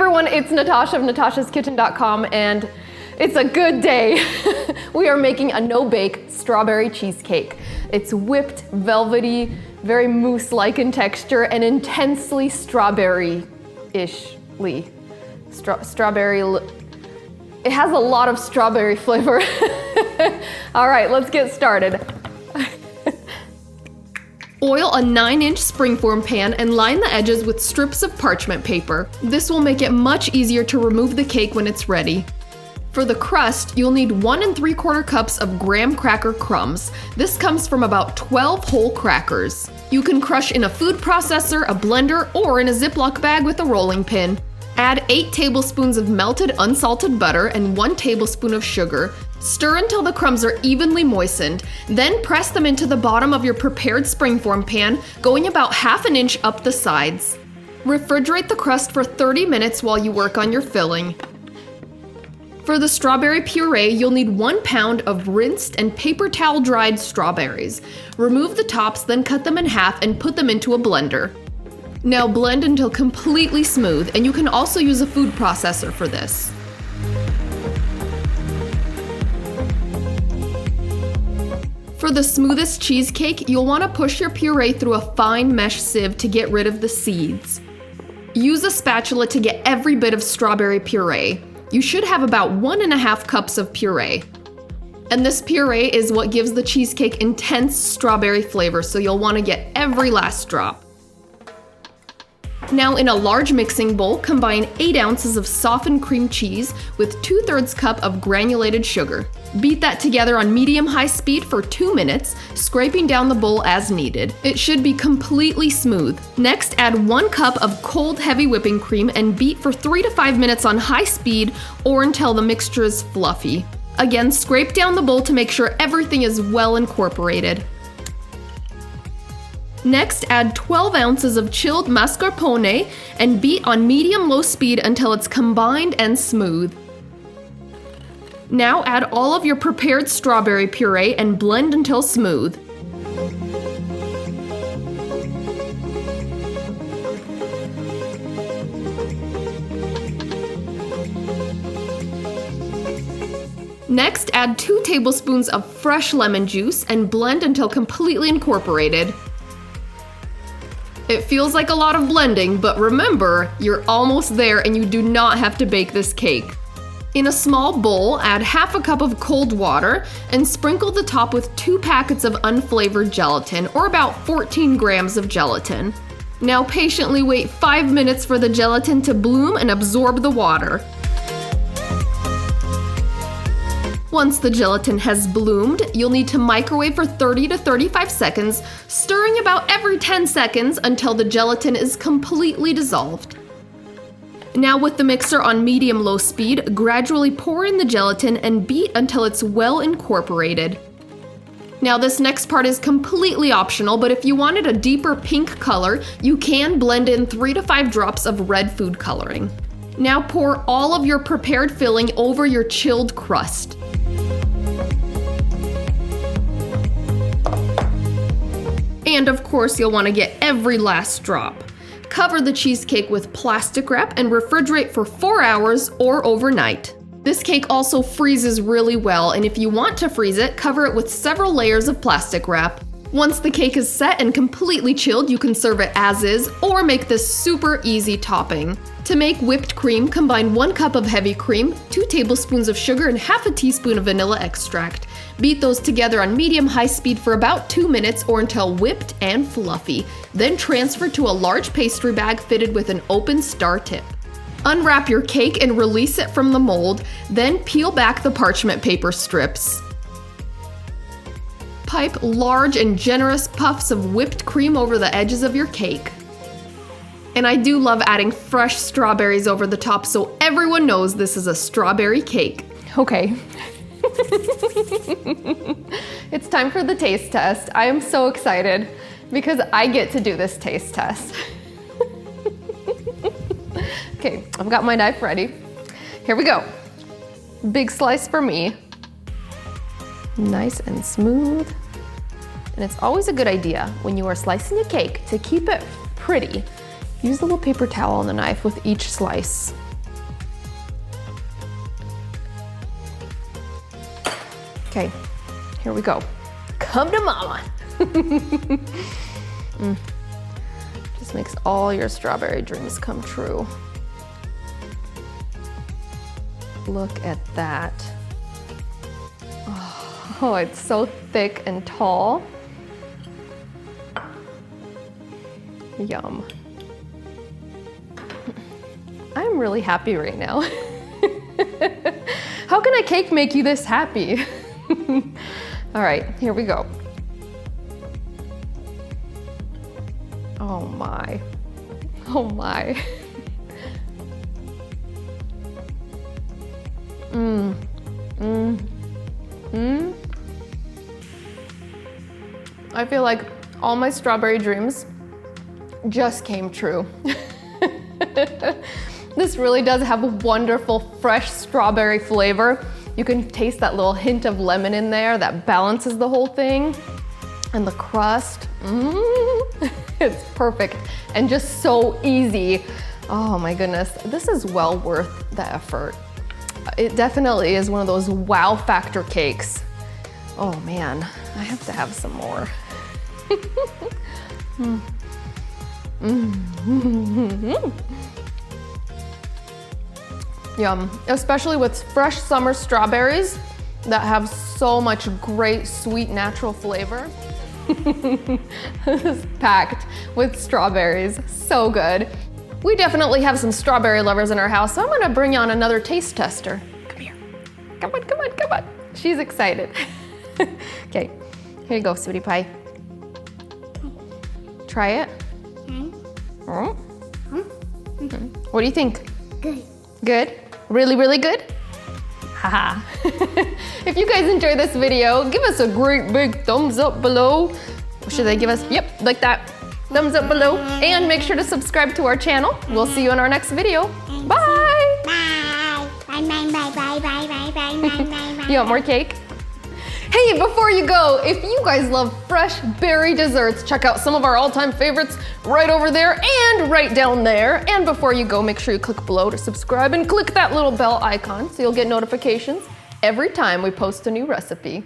everyone, it's Natasha of natashaskitchen.com, and it's a good day. We are making a no-bake strawberry cheesecake. It's whipped, velvety, very mousse-like in texture, and intensely strawberry-ish-ly. It has a lot of strawberry flavor. All right, let's get started. Oil a 9-inch springform pan and line the edges with strips of parchment paper. This will make it much easier to remove the cake when it's ready. For the crust, you'll need 1 3/4 cups of graham cracker crumbs. This comes from about 12 whole crackers. You can crush in a food processor, a blender, or in a Ziploc bag with a rolling pin. Add 8 tablespoons of melted unsalted butter and 1 tablespoon of sugar. Stir until the crumbs are evenly moistened, then press them into the bottom of your prepared springform pan, going about 1/2 inch up the sides. Refrigerate the crust for 30 minutes while you work on your filling. For the strawberry puree, you'll need 1 pound of rinsed and paper towel dried strawberries. Remove the tops, then cut them in half and put them into a blender. Now blend until completely smooth, and you can also use a food processor for this. For the smoothest cheesecake, you'll want to push your puree through a fine mesh sieve to get rid of the seeds. Use a spatula to get every bit of strawberry puree. You should have about 1 1/2 cups of puree. And this puree is what gives the cheesecake intense strawberry flavor, so you'll want to get every last drop. Now in a large mixing bowl, combine 8 ounces of softened cream cheese with 2/3 cup of granulated sugar. Beat that together on medium-high speed for 2 minutes, scraping down the bowl as needed. It should be completely smooth. Next, add 1 cup of cold heavy whipping cream and beat for 3 to 5 minutes on high speed or until the mixture is fluffy. Again, scrape down the bowl to make sure everything is well incorporated. Next, add 12 ounces of chilled mascarpone and beat on medium-low speed until it's combined and smooth. Now add all of your prepared strawberry puree and blend until smooth. Next, add 2 tablespoons of fresh lemon juice and blend until completely incorporated. It feels like a lot of blending, but remember, you're almost there and you do not have to bake this cake. In a small bowl, add 1/2 cup of cold water and sprinkle the top with 2 packets of unflavored gelatin, or about 14 grams of gelatin. Now patiently wait 5 minutes for the gelatin to bloom and absorb the water. Once the gelatin has bloomed, you'll need to microwave for 30 to 35 seconds, stirring about every 10 seconds until the gelatin is completely dissolved. Now with the mixer on medium-low speed, gradually pour in the gelatin and beat until it's well incorporated. Now this next part is completely optional, but if you wanted a deeper pink color, you can blend in 3 to 5 drops of red food coloring. Now pour all of your prepared filling over your chilled crust. And of course, you'll want to get every last drop. Cover the cheesecake with plastic wrap and refrigerate for 4 hours or overnight. This cake also freezes really well, and if you want to freeze it, cover it with several layers of plastic wrap. Once the cake is set and completely chilled, you can serve it as is or make this super easy topping. To make whipped cream, combine 1 cup of heavy cream, 2 tablespoons of sugar, and 1/2 teaspoon of vanilla extract. Beat those together on medium-high speed for about 2 minutes or until whipped and fluffy. Then transfer to a large pastry bag fitted with an open star tip. Unwrap your cake and release it from the mold, then peel back the parchment paper strips. Pipe large and generous puffs of whipped cream over the edges of your cake. And I do love adding fresh strawberries over the top so everyone knows this is a strawberry cake. Okay. It's time for the taste test. I am so excited because I get to do this taste test. Okay, I've got my knife ready. Here we go. Big slice for me. Nice and smooth. And it's always a good idea when you are slicing a cake to keep it pretty. Use a little paper towel on the knife with each slice. Okay, here we go. Come to mama. Just makes all your strawberry dreams come true. Look at that. Oh, it's so thick and tall. Yum. I'm really happy right now. How can a cake make you this happy? All right, here we go. Oh my. Oh my. I feel like all my strawberry dreams just came true. This really does have a wonderful fresh strawberry flavor. You can taste that little hint of lemon in there that balances the whole thing. And the crust, it's perfect and just so easy. Oh my goodness, this is well worth the effort. It definitely is one of those wow factor cakes. Oh man, I have to have some more. Yum, especially with fresh summer strawberries that have so much great sweet natural flavor. It's packed with strawberries, so good. We definitely have some strawberry lovers in our house, so I'm gonna bring on another taste tester. Come here, come on, come on, come on. She's excited. Okay, here you go, sweetie pie. Try it. What do you think? Good. Good? Really, really good? Haha. If you guys enjoyed this video, give us a great big thumbs up below. Should they give us, yep, like that. Thumbs up below. And make sure to subscribe to our channel. We'll see you in our next video. Bye. Bye. Bye, bye, bye, bye, bye, bye, bye, bye, bye. You want more cake? Hey, before you go, if you guys love fresh berry desserts, check out some of our all-time favorites right over there and right down there. And before you go, make sure you click below to subscribe and click that little bell icon so you'll get notifications every time we post a new recipe.